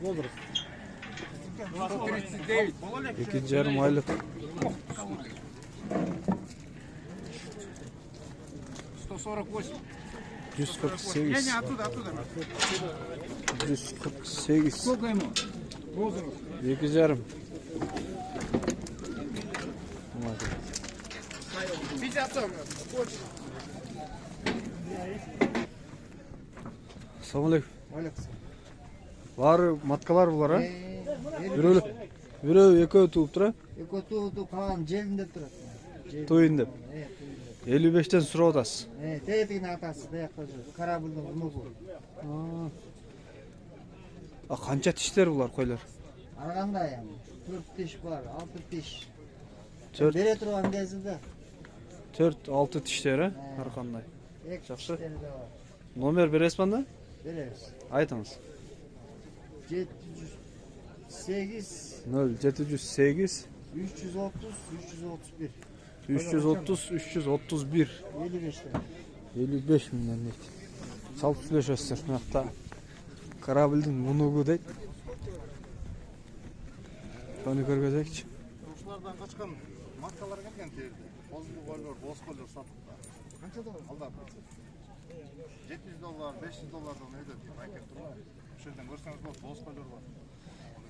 Возраст. 139. 2,5 aylık. 148. 148. Не, оттуда. 148. Сколько ему? Возраст. 2,5. 50. Assalamualaikum. Var matkalar bular ha? Biri ekö tuup tura. Ekotu kalan jelinde turат. Toyun dep. 55'ten surap atasiz. Teyetiğin atası da yaklaşır. Karabul'un unugu. Qancha tishlar bular qo'ylar? Arganda yani. 4 diş var, 6 diş. 4 Bere turgan gezide. 4-6 tishlar ha? Har qanday. Ek Жақсы. dişleri de var. Nomer beresiz banda? Bereriz. Aytыңыз. 708 0708 330 331 330 331 55 lira. 55 миңден дейт. Салып сүйлөшөсүздөр. Мынакта кораблдин мунугу дейт. Тони көргөзөкчү. Ушулардан качкан маркалар келген жерде. Бозгул койлор, боз койлор сатылды. Канча доллар? Алдап. $700, $500 өйдө дейт. Айкеп турган. Ошол жерден көрсөңүз болот, боз койлор бар.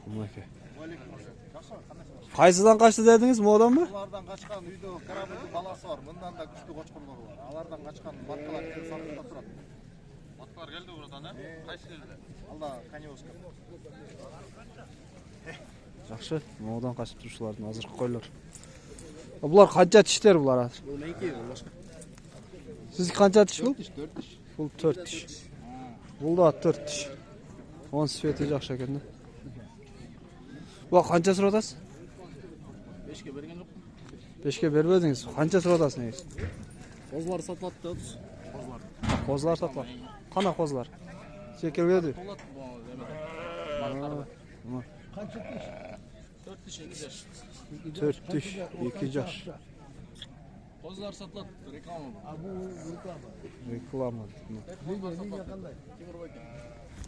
Мынакей. Алейкум. Жакшы, кандай? Кайсыдан качты дедиңиз? Моданбы? Булардан качкан үйдө кораблдын баласы бар. Мындан да күчтүү кочкорлор бар. Алардан качкан маркалар келип сатылып турат. Маркалар келди buradan ha? Кайсы жерде? Алда Каневский. Жакшы. Модан качып турушулардын азыркы койлор. Булар канча тиштер булар азыр? Бул эки башка. Сиз канча тиш бул? 4 тиш. Бул 4 тиш. Бул да 4 тиш. Он свети жакшы экен да. Бул канча сурап атасыз? 5ке берген жок. 5ке бербедиңиз. Канча сурап атасыз негиз? Козлар сатылат да. Козлар. Козлар сатылат. Кана козлар? Секелгеди. Толат бу. Kaçı diş? 4 тиш 2 жаш. 4 тиш 2 жаш. Козлар сатылат, реклама бар. Ha bu reklama. Реклама. Linya kanday? Темирбек.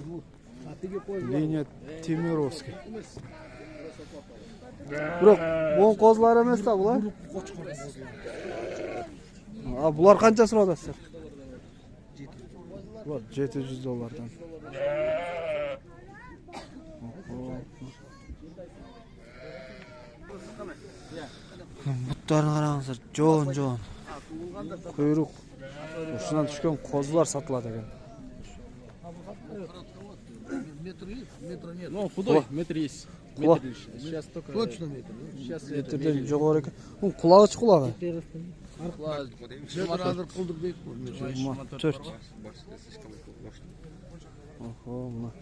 Bu. Atigi koy. Линия Тимировский. Бирок бул козлар эмес да булар. Булар канча сурап атасыздар? Булар $700. Буттарын караңыздар, жоон. Куйрук. Ушунан түшкөн козулар сатылат экен. Метр нет. Ну, худой, метр есть. Метр лишь. Сейчас только... Точно метр. Сейчас Метрден жогору экен. Бул кулагыч кулагы. метр азыр кылдык дейт. 24. Охо, мына.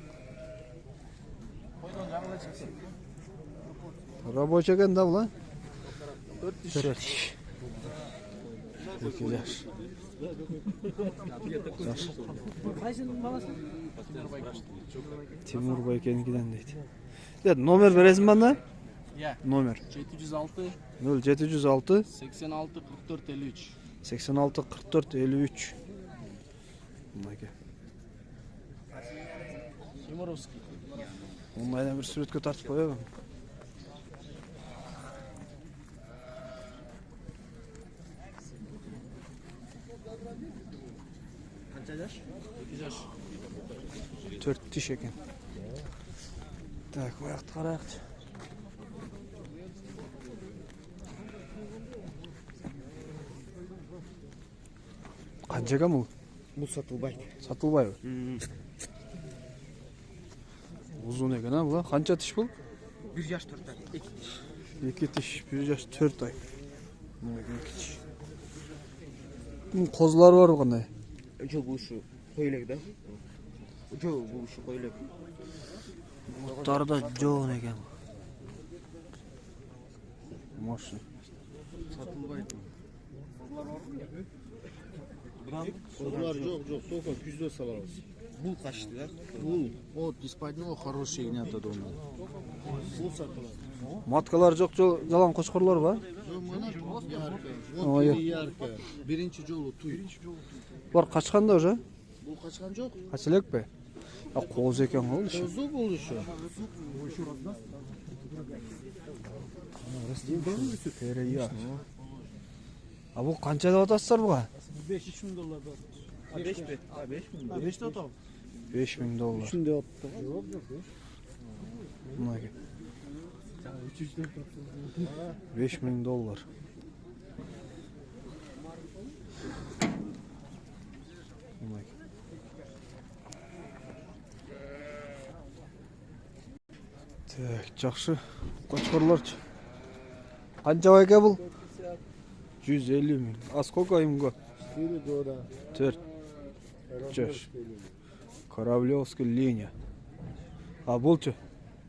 Рабочий экен да бул, а? 4 тиш. 2 жаш. Kaysının balası? Timur Bayken'inkinden deydi. Evet, номер бересиң банда? Я. Номер 706 0706 86 44 53. 86 44 53. Мынакей. Тимуровский. Онлайндан бир сүрөткө тартып коёбу. Канча жаш? 2 жаш. 4 тиш экен. Так, буякты карайлыкчы. Канча экен бул? Bu satılbaydı. Сатылбайбы? Узун экен а бул? Канча тиш бул? 1 yaş 4 ay. 2 diş. 2 тиш, 1 жаш 4 ай. Мынакей 2 тиш. Козулар бар кандай? Önce bu şu koyulak da. Önce bu şu koyulak. Буттары да жоон экен. Машин. Satılbaydı. Козлар жоқ, только күздө салабыз. Бул качты да? Бул от из-под него хороший гнят дома. Бул сатылат. Маткалар жок, жалаң кочкорлор бар. Жоқ, мына ярко. Ой, Вот ярко. Биринчи жолу туй. Булар качканда уже? Бул качкан жоқ. Кача элекпи? Qo'z ekan bu ishi. Kozu buluşu. Tereya. Bu qancha deb otasizlar buga? 5.000 dollar. 5 mi? Ha 5 mi? 5 de atalım. 5000 dollar. Şimdi attı. Yok. Bunga. 5000 dollar. Bunga. Так, жақсы. Qo'chqorlarchi. Qancha aka bu? 150 ming. А сколько им год? 4 года. 4. Чеш. Кораблевская линия. А булчу?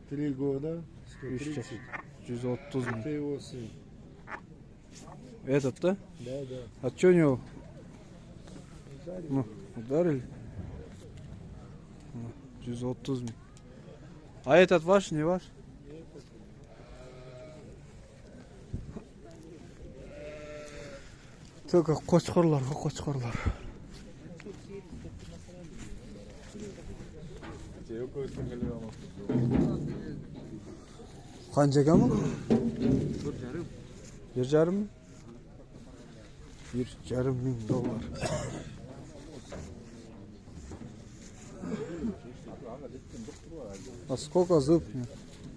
3 года. 130 мing. P8. Этот, да? Да, да. А что у него? Ну, ударили? 130 мing. А этот ваш, не ваш? Только qo'chqorlar. Qancha ekan bu? 1,5 ming. 1,5 ming dollar. А сколько зуб?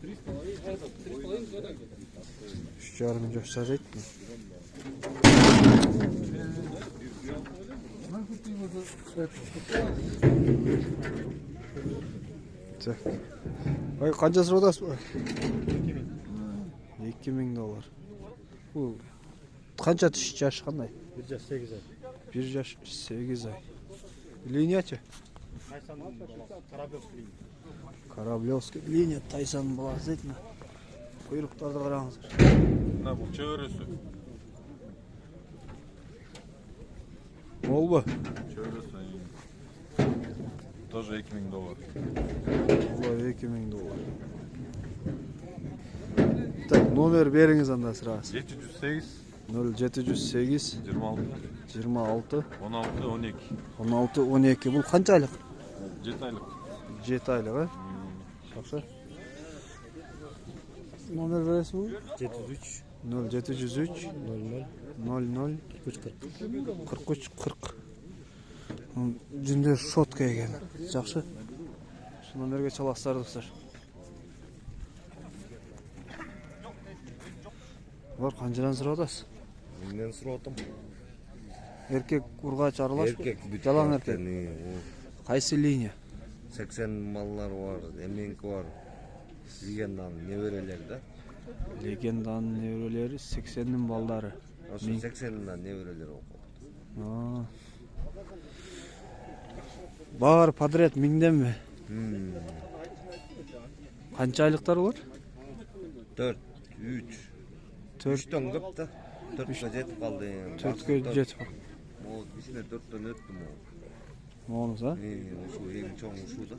3,5 мing joshlar aytdi. Так. Ay qancha sotasiz bu? 2000 dollar. Bu qancha yaş qanday? 1,8 ay. 1 yaş 8 ay. Liniyachi? Karablevskiy liniya Tayson bolasi aytma. Quyruqlarni qarangizlar. Mana bu çevresi. Mol bu. Çevresi. Тоже 2000 долларов. Ular 2000 dollar. Так, номер беріңіз анда сразу. 708 0708 26 26 16 12 16 12. Бұл қаншалық? 7 aylık. 7 айлық, а? Жақсы. Номер бересіз бе? 703 0703 00 00 43 40. Жүндер шотка екен. Жақсы. Şu номерге çalasыздар достар. Бар қаншадан сұрап атасыз? Мен сұратым. Еркек ургач аралаш. Еркек Жалаң еркек. Қайсы линия? 80 маллар бар, эменки бар. Легенданың неберелери да. Легенданың неберелери 80'nin балдары. Ошо 80'дан неберелери окуп. Бар подряд миңден бе? Қанша айлықтар бар? 4, 3. 3'төн көп да. 4'кө жетип калды. 4'кө жетип. Могу кичине 4'төн өттүм. Моңуз, а? Ошо эң чоң ушул да.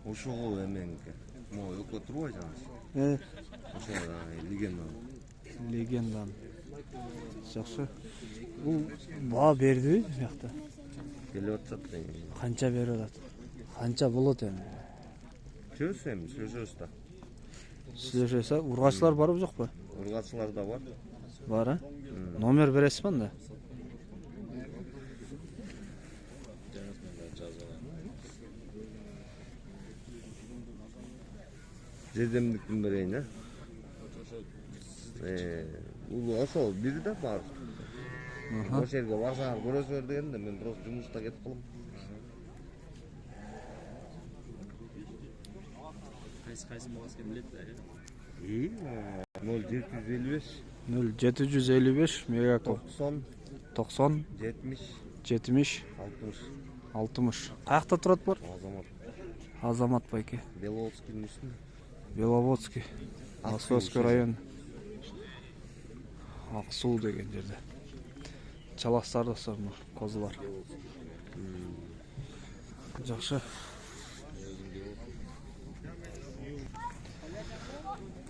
Ошого эменки. Могу экөө турбай жанагы. Ошо легенданың. Легенданың. Жақсы. Бұл баа берди бе бияқта? Келип атат да. Қанша берип атат? Қанша болот эми? Сөзөбүз да. Сөзөсө, ургачылар барбы жок па? Ургачылар да бар. Бар, а? Номер бересиз ба анда? Жедемдиктин берейин, а? Улуу ошол бири да бар. Ошол жерге барсаңар көрөсүңөр дегенде мен просто жумушта кетип калам. Кайсы болғанын білет да. 0755 0755 мегаком 90 90 70 70 60. Каякта турат бар? Азамат. Азамат байке. Беловодскийдин үстүндө. Беловодский. Московский район. Аксуу деген жерде. Чаластар достор, козулар. Жакшы.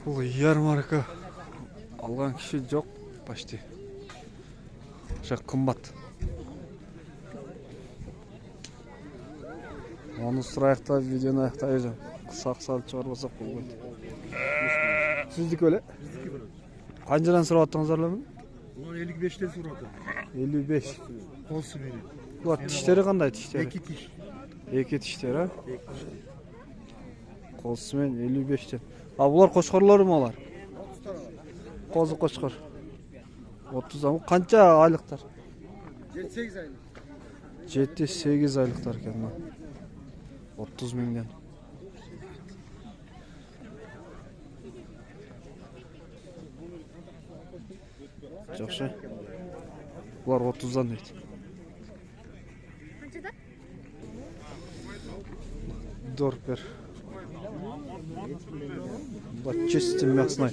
Бул ярмарка алган киши жок почти. Ошо кымбат. Onu sırayık da videonu ayaktayacağım. Kısak salıp çıkarmasak bolbaydı. Sizdiki öyle? Kancadan sıra attınızlar mı? Ulan 55'ten sonra da. 55. Olsun benim. Bu dişleri kanday dişleri? İki diş. İki dişleri ha? Kolsымен 55'ten. Ha bular koçkarlar mı olar? Kozu koçkar. 30 ama kança aylıklar? 7-8 aylık. 7-8 aylıklar ekan. 30 mingden. Жақсы. Bular 30'dan deydi. Kaçıda? Дорпер. Да чистым мясной.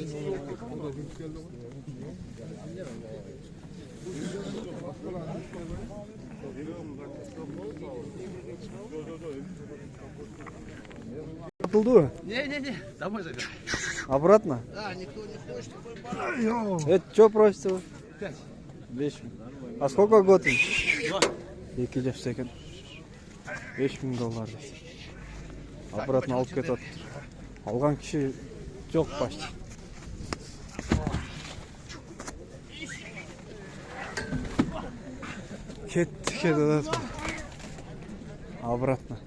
Отылды мı? Не, домой забирай. Обратно? Да, никто не хочет. Это что просите вы? 5 мың. А сколько год? 2 жаш екен. 5 мың доллар дейді. Обратно алып кетіп отыр. Алған кişi жоқ почти. Кетті. Обратно.